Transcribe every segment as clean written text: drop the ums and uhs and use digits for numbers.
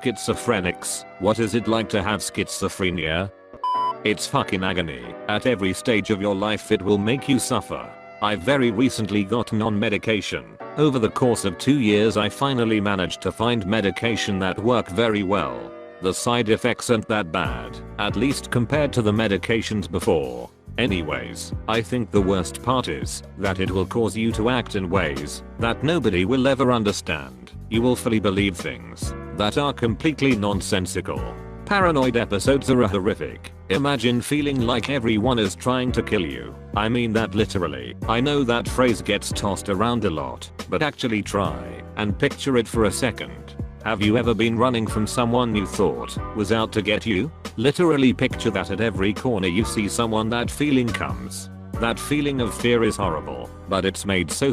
Schizophrenics, what is it like to have schizophrenia? It's fucking agony. At every stage of your life it will make you suffer. I've very recently gotten on medication. Over the course of 2 years I finally managed to find medication that work very well. The side effects aren't that bad, at least compared to the medications before. Anyways, I think the worst part is that it will cause you to act in ways that nobody will ever understand. You will fully believe things that are completely nonsensical. Paranoid episodes are horrific. Imagine feeling like everyone is trying to kill you. I mean that literally. I know that phrase gets tossed around a lot, but actually try and picture it for a second. Have you ever been running from someone you thought was out to get you? Literally picture that at every corner you see someone, that feeling comes. That feeling of fear is horrible, but it's made so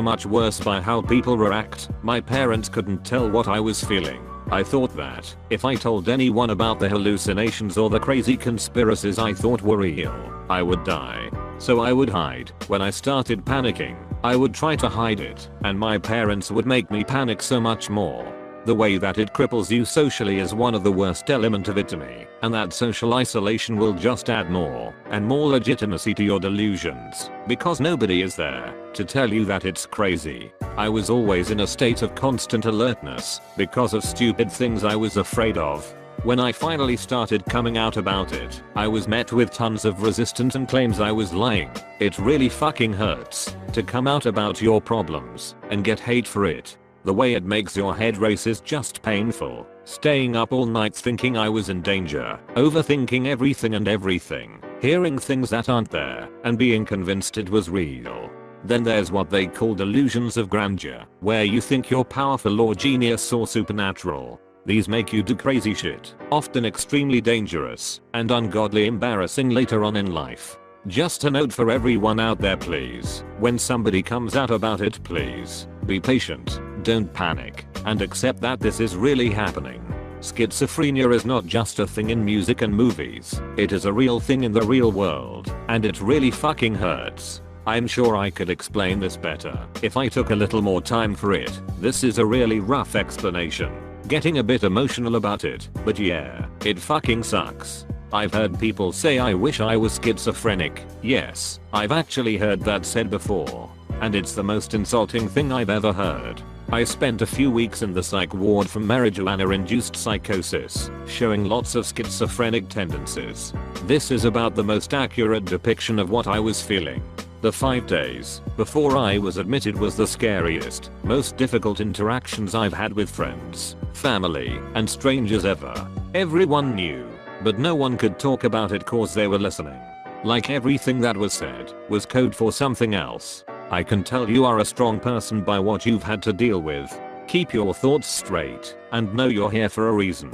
much worse by how people react. My parents couldn't tell what I was feeling. I thought that if I told anyone about the hallucinations or the crazy conspiracies I thought were real, I would die. So I would hide. When I started panicking, I would try to hide it, and my parents would make me panic so much more. The way that it cripples you socially is one of the worst element of it to me, and that social isolation will just add more and more legitimacy to your delusions, because nobody is there to tell you that it's crazy. I was always in a state of constant alertness because of stupid things I was afraid of. When I finally started coming out about it, I was met with tons of resistance and claims I was lying. It really fucking hurts to come out about your problems and get hate for it. The way it makes your head race is just painful. Staying up all night thinking I was in danger, overthinking everything and everything, hearing things that aren't there, and being convinced it was real. Then there's what they call delusions of grandeur, where you think you're powerful or genius or supernatural. These make you do crazy shit, often extremely dangerous and ungodly embarrassing later on in life. Just a note for everyone out there, please. When somebody comes out about it, please be patient, don't panic, and accept that this is really happening. Schizophrenia is not just a thing in music and movies. It is a real thing in the real world, and it really fucking hurts. I'm sure I could explain this better if I took a little more time for it. This is a really rough explanation. Getting a bit emotional about it, but yeah, it fucking sucks. I've heard people say I wish I was schizophrenic. Yes, I've actually heard that said before. And it's the most insulting thing I've ever heard. I spent a few weeks in the psych ward for marijuana-induced psychosis, showing lots of schizophrenic tendencies. This is about the most accurate depiction of what I was feeling. The 5 days before I was admitted was the scariest, most difficult interactions I've had with friends, family, and strangers ever. Everyone knew, but no one could talk about it cause they were listening. Like everything that was said was code for something else. I can tell you are a strong person by what you've had to deal with. Keep your thoughts straight and know you're here for a reason.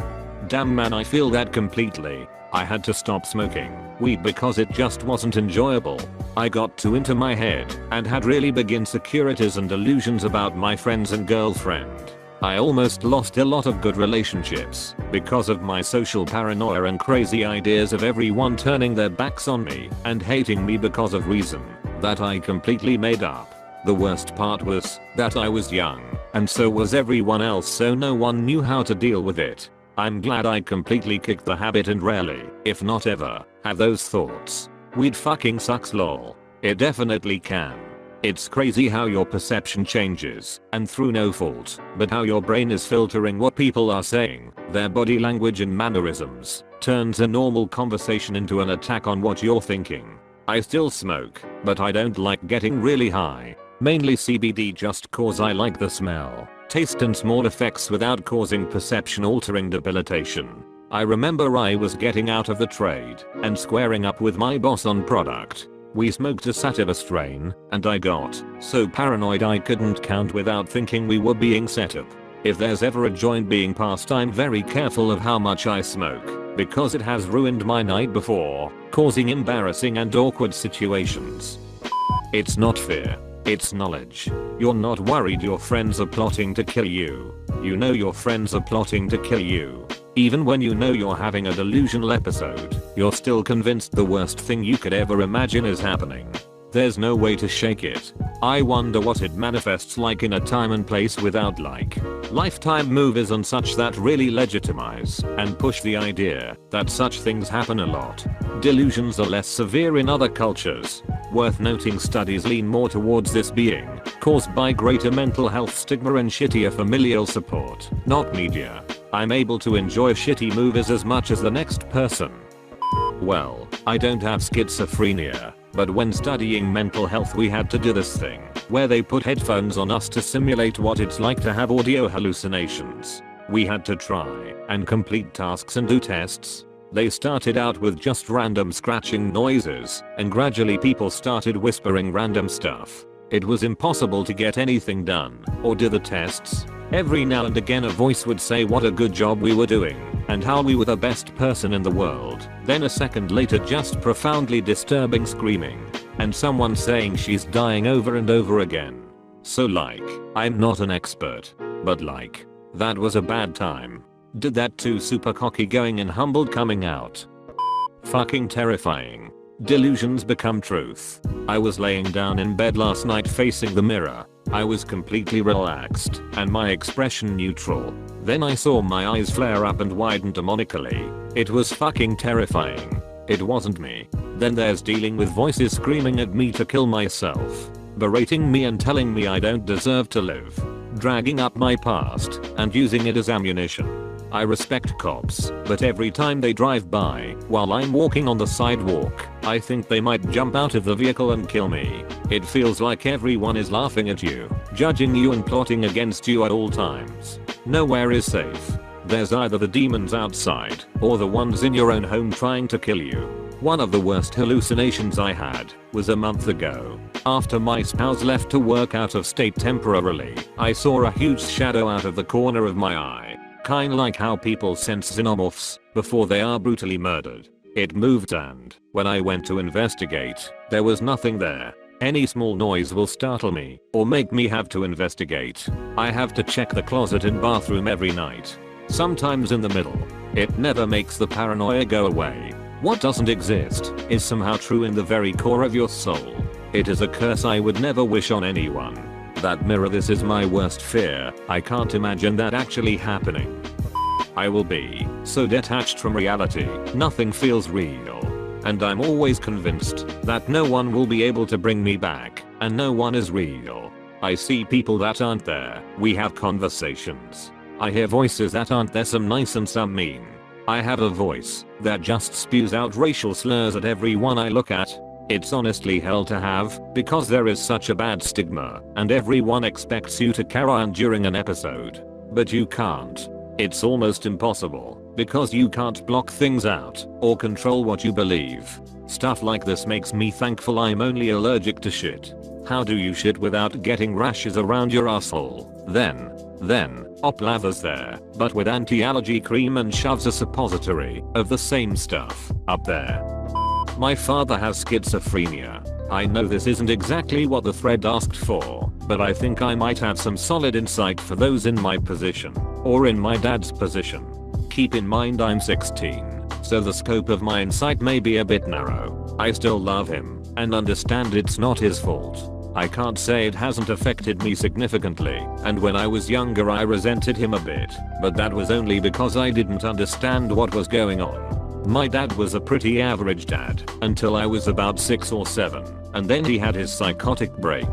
Damn man, I feel that completely. I had to stop smoking weed because it just wasn't enjoyable. I got too into my head and had really big insecurities and delusions about my friends and girlfriend. I almost lost a lot of good relationships because of my social paranoia and crazy ideas of everyone turning their backs on me and hating me because of reason that I completely made up. The worst part was that I was young, and so was everyone else, so no one knew how to deal with it. I'm glad I completely kicked the habit and rarely, if not ever, have those thoughts. Weed fucking sucks lol. It definitely can. It's crazy how your perception changes, and through no fault, but how your brain is filtering what people are saying. Their body language and mannerisms turns a normal conversation into an attack on what you're thinking. I still smoke, but I don't like getting really high. Mainly CBD just cause I like the smell, taste and small effects without causing perception altering debilitation. I remember I was getting out of the trade and squaring up with my boss on product. We smoked a sativa strain, and I got so paranoid I couldn't count without thinking we were being set up. If there's ever a joint being passed, I'm very careful of how much I smoke, because it has ruined my night before, causing embarrassing and awkward situations. It's not fear, it's knowledge. You're not worried your friends are plotting to kill you. You know your friends are plotting to kill you. Even when you know you're having a delusional episode, you're still convinced the worst thing you could ever imagine is happening. There's no way to shake it. I wonder what it manifests like in a time and place without like Lifetime movies and such that really legitimize and push the idea that such things happen a lot. Delusions are less severe in other cultures. Worth noting, studies lean more towards this being caused by greater mental health stigma and shittier familial support, not media. I'm able to enjoy shitty movies as much as the next person. Well, I don't have schizophrenia, but when studying mental health we had to do this thing where they put headphones on us to simulate what it's like to have audio hallucinations. We had to try and complete tasks and do tests. They started out with just random scratching noises, and gradually people started whispering random stuff. It was impossible to get anything done or do the tests. Every now and again a voice would say what a good job we were doing and how we were the best person in the world. Then a second later just profoundly disturbing screaming and someone saying she's dying over and over again. So like, I'm not an expert, but like, that was a bad time. Did that too, super cocky going in, humbled coming out. Fucking terrifying. Delusions become truth. I was laying down in bed last night facing the mirror. I was completely relaxed and my expression neutral. Then I saw my eyes flare up and widen demonically. It was fucking terrifying. It wasn't me. Then there's dealing with voices screaming at me to kill myself, berating me and telling me I don't deserve to live, dragging up my past and using it as ammunition. I respect cops, but every time they drive by while I'm walking on the sidewalk, I think they might jump out of the vehicle and kill me. It feels like everyone is laughing at you, judging you and plotting against you at all times. Nowhere is safe. There's either the demons outside or the ones in your own home trying to kill you. One of the worst hallucinations I had was a month ago. After my spouse left to work out of state temporarily, I saw a huge shadow out of the corner of my eye. Kinda like how people sense xenomorphs before they are brutally murdered. It moved, and when I went to investigate, there was nothing there. Any small noise will startle me or make me have to investigate. I have to check the closet and bathroom every night. Sometimes in the middle. It never makes the paranoia go away. What doesn't exist is somehow true in the very core of your soul. It is a curse I would never wish on anyone. That mirror, this is my worst fear. I can't imagine that actually happening. I will be so detached from reality, nothing feels real. And I'm always convinced that no one will be able to bring me back, and no one is real. I see people that aren't there. We have conversations. I hear voices that aren't there, some nice and some mean. I have a voice that just spews out racial slurs at everyone I look at. It's honestly hell to have, because there is such a bad stigma, and everyone expects you to carry on during an episode. But you can't. It's almost impossible, because you can't block things out, or control what you believe. Stuff like this makes me thankful I'm only allergic to shit. How do you shit without getting rashes around your asshole? Then, Op lathers there, but with anti-allergy cream and shoves a suppository of the same stuff up there. My father has schizophrenia. I know this isn't exactly what the thread asked for, but I think I might have some solid insight for those in my position, or in my dad's position. Keep in mind I'm 16, so the scope of my insight may be a bit narrow. I still love him, and understand it's not his fault. I can't say it hasn't affected me significantly, and when I was younger I resented him a bit, but that was only because I didn't understand what was going on. My dad was a pretty average dad until I was about 6 or 7, and then he had his psychotic break.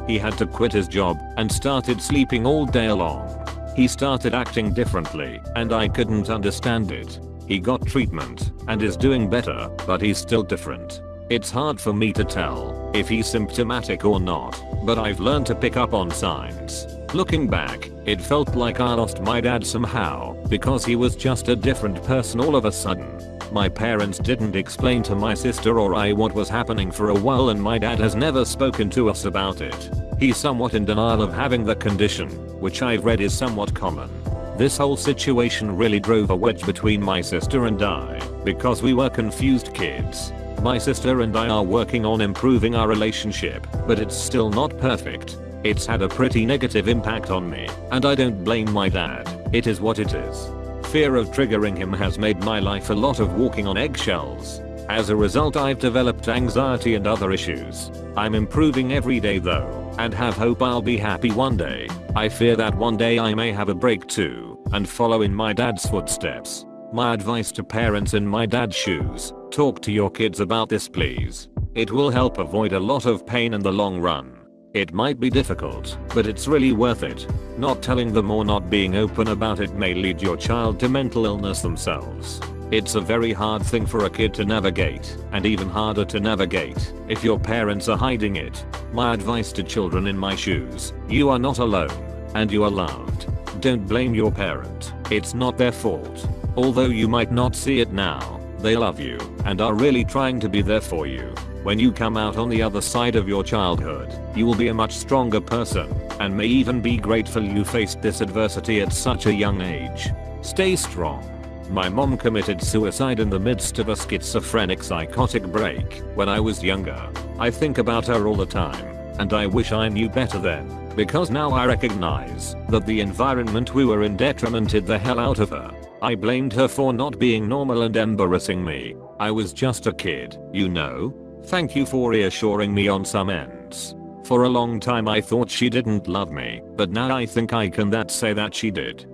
He had to quit his job and started sleeping all day long. He started acting differently, and I couldn't understand it. He got treatment and is doing better, but he's still different. It's hard for me to tell if he's symptomatic or not, but I've learned to pick up on signs. Looking back, it felt like I lost my dad somehow, because he was just a different person all of a sudden. My parents didn't explain to my sister or I what was happening for a while, and my dad has never spoken to us about it. He's somewhat in denial of having the condition, which I've read is somewhat common. This whole situation really drove a wedge between my sister and I, because we were confused kids. My sister and I are working on improving our relationship, but it's still not perfect. It's had a pretty negative impact on me, and I don't blame my dad. It is what it is. Fear of triggering him has made my life a lot of walking on eggshells. As a result, I've developed anxiety and other issues. I'm improving every day though. and have hope I'll be happy one day. I fear that one day I may have a break too, and follow in my dad's footsteps. My advice to parents in my dad's shoes: talk to your kids about this please. It will help avoid a lot of pain in the long run. It might be difficult, but it's really worth it. Not telling them or not being open about it may lead your child to mental illness themselves. It's a very hard thing for a kid to navigate, and even harder to navigate if your parents are hiding it. My advice to children in my shoes: you are not alone, and you are loved. Don't blame your parent, it's not their fault. Although you might not see it now, they love you and are really trying to be there for you. When you come out on the other side of your childhood, you will be a much stronger person, and may even be grateful you faced this adversity at such a young age. Stay strong. My mom committed suicide in the midst of a schizophrenic psychotic break when I was younger. I think about her all the time, and I wish I knew better then, because now I recognize that the environment we were in detrimented the hell out of her. I blamed her for not being normal and embarrassing me. I was just a kid, you know? Thank you for reassuring me on some ends. For a long time I thought she didn't love me, but now I think I can say that she did.